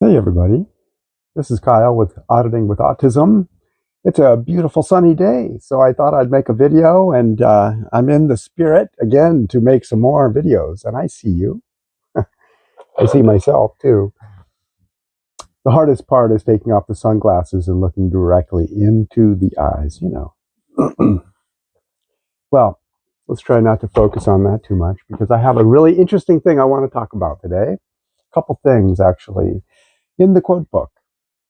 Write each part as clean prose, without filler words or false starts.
Hey everybody, this is Kyle with Auditing with Autism. It's a beautiful sunny day, so I thought I'd make a video, and I'm in the spirit again to make some more videos. And I see you. I see myself too. The hardest part is taking off the sunglasses and looking directly into the eyes. Well, let's try not to focus on that too much because I have a really interesting thing I want to talk about today. A couple things actually in the quote book.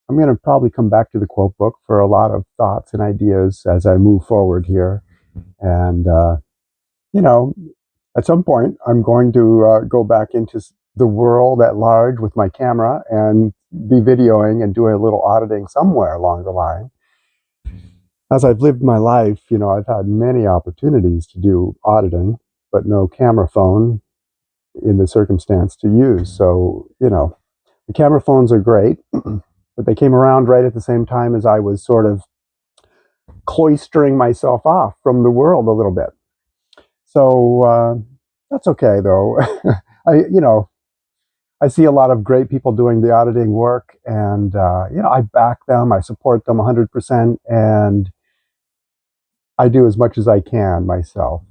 I'm going to probably come back to the quote book for a lot of thoughts and ideas as I move forward here. And, you know, at some point, I'm going to go back into the world at large with my camera and be videoing and doing a little auditing somewhere along the line. As I've lived my life, I've had many opportunities to do auditing, but no camera phone in the circumstance to use. So, the camera phones are great, but they came around right at the same time as I was sort of cloistering myself off from the world a little bit. So that's okay, though. I see a lot of great people doing the auditing work, and I back them, I support them 100%, and I do as much as I can myself.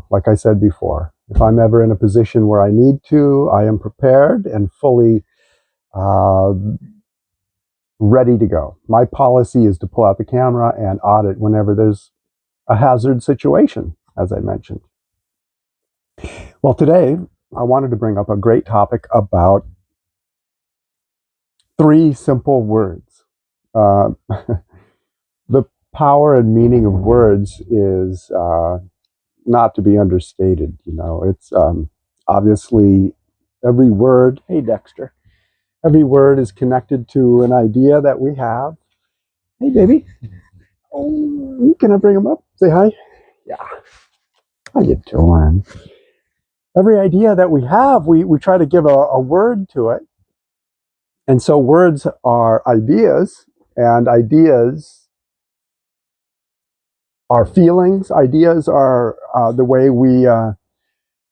Like I said before, if I'm ever in a position where I need to, I am prepared and fully uh, ready to go. My policy is to pull out the camera and audit whenever there's a hazard situation, as I mentioned. Well, today I wanted to bring up a great topic about three simple words. Uh, the power and meaning of words is not to be understated. It's obviously every word. Hey, Dexter. Every word is connected to an idea that we have. Hey, baby. Oh, can I bring him up? Say hi. Yeah. How you doing? Every idea that we have, we try to give a word to it. And so words are ideas, and ideas are feelings. Ideas are the way we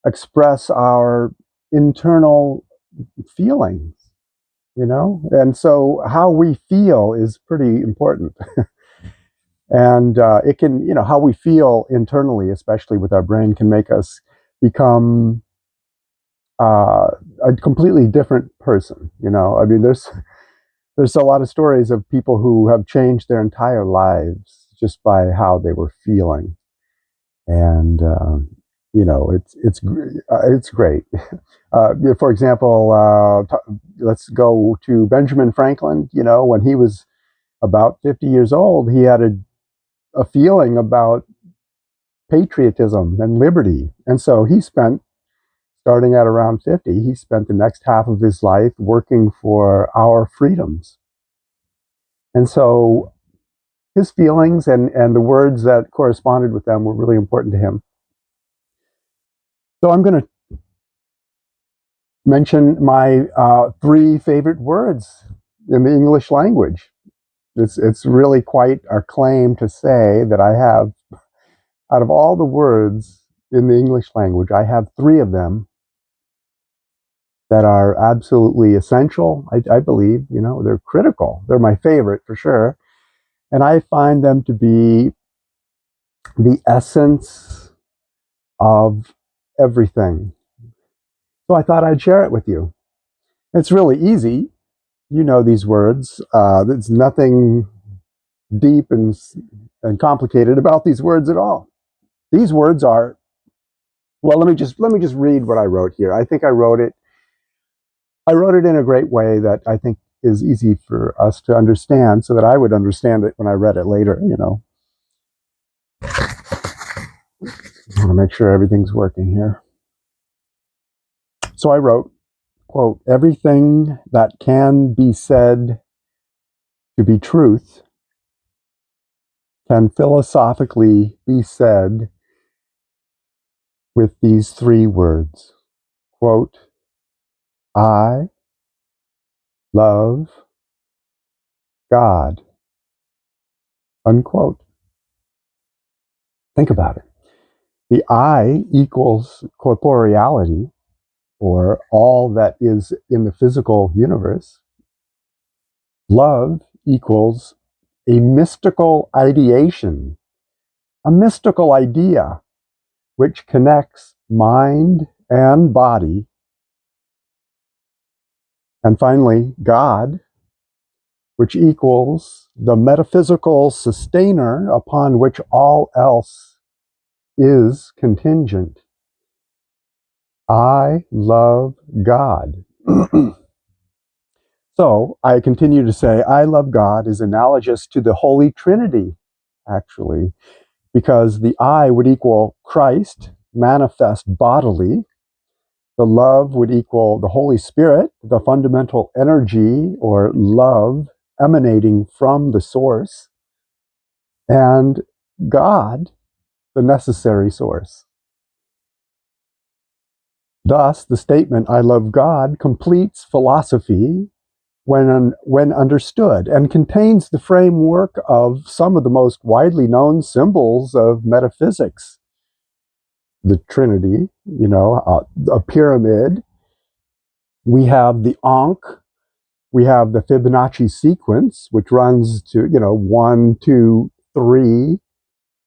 express our internal feelings. And so how we feel is pretty important. And it can, how we feel internally, especially with our brain, can make us become a completely different person. I mean, there's a lot of stories of people who have changed their entire lives just by how they were feeling, and it's great. For example, let's go to Benjamin Franklin. When he was about 50 years old, he had a feeling about patriotism and liberty, and so he spent starting at around 50, he spent the next half of his life working for our freedoms. And so his feelings and the words that corresponded with them were really important to him. So I'm going to mention my three favorite words in the English language. It's really quite a claim to say that I have, out of all the words in the English language, I have three of them that are absolutely essential. I believe, they're critical. They're my favorite for sure. And I find them to be the essence of everything. So I thought I'd share it with you. It's really easy. You know these words. There's nothing deep and complicated about these words at all. These words are, well, let me just read what I wrote here. I think I wrote it in a great way that I think is easy for us to understand so that I would understand it when I read it later. I want to make sure everything's working here. So I wrote, quote, everything that can be said to be truth can philosophically be said with these three words, quote, I love God, unquote. Think about it. The I equals corporeality, or all that is in the physical universe. Love equals a mystical ideation, a mystical idea which connects mind and body. And finally, God, which equals the metaphysical sustainer upon which all else is contingent. I love God. So I continue to say, I love God is analogous to the Holy Trinity, actually, because the I would equal Christ, manifest bodily. The love would equal the Holy Spirit, the fundamental energy or love emanating from the source, and God, the necessary source. Thus, the statement, I love God, completes philosophy when understood and contains the framework of some of the most widely known symbols of metaphysics. The Trinity, a pyramid. We have the Ankh. We have the Fibonacci sequence, which runs to, 1, 2, 3,